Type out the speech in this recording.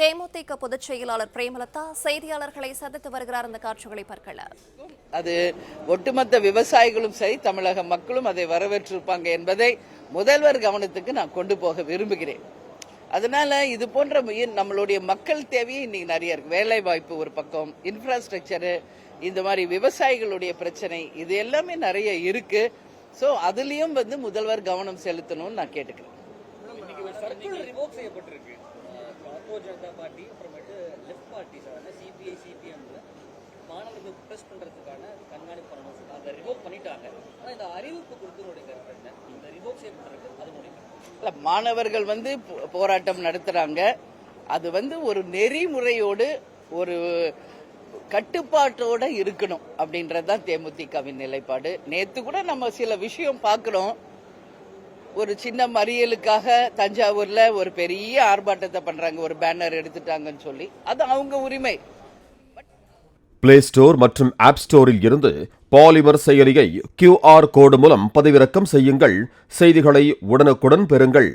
தேமுதிக பொதுச் செயலாளர் பிரேமலதா செய்தியாளர்களை சந்தித்து வருகிறார். அந்த காட்சிகளை பார்க்கலாம். அது ஒட்டுமொத்த விவசாயிகளும் சரி, தமிழக மக்களும் அதை வரவேற்றிருப்பாங்க என்பதை முதல்வர் கவனத்துக்கு நான் கொண்டு போக விரும்புகிறேன். அதனால இது போன்ற நம்மளுடைய மக்கள் தேவையே இன்னைக்கு நிறைய இருக்கு. வேலை வாய்ப்பு ஒரு பக்கம், இன்ஃப்ராஸ்ட்ரக்சரு, இந்த மாதிரி விவசாயிகளுடைய பிரச்சனை, இது எல்லாமே நிறைய இருக்கு. ஸோ அதுலயும் முதல்வர் கவனம் செலுத்தணும்னு நான் கேட்டுக்கிறேன். ஜனதா பார்ட்டி அப்புறமேட்டு லெஃப்ட் பார்ட்டிஸ் சிபிஐ சிபிஎம்ல மாணவர்கள் ப்ரெஸ் பண்றதுக்கான கண்காணிப்பு பண்ணணும், அதை ரிவோக் பண்ணிட்டாங்க. ஆனால் இந்த அறிவிப்பு கொடுத்தவங்களுடைய கருத்து என்ன? இந்த ரிவோக் செய்யப்பட்டிருக்கு, அது முடியும். மாணவர்கள் போராட்டம் நடத்துறாங்க. அது ஒரு நெறிமுறையோடு ஒரு கட்டுப்பாட்டோட இருக்கணும் அப்படின்றதுதான் தேமுதிகவின் நிலைப்பாடு. நேத்து கூட நம்ம சில விஷயம் பார்க்கிறோம். ஒரு சின்ன மறியலுக்காக தஞ்சாவூர்ல ஒரு பெரிய ஆர்ப்பாட்டத்தை பண்றாங்க, ஒரு பேனர் எடுத்துட்டாங்கன்னு சொல்லி. அது அவங்க உரிமை. பிளே ஸ்டோர் மற்றும் ஆப் ஸ்டோரில் இருந்து பாலிமர் செயலியை QR கோடு மூலம் பதிவிறக்கம் செய்யுங்கள். செய்திகளை உடனுக்குடன் பெறுங்கள்.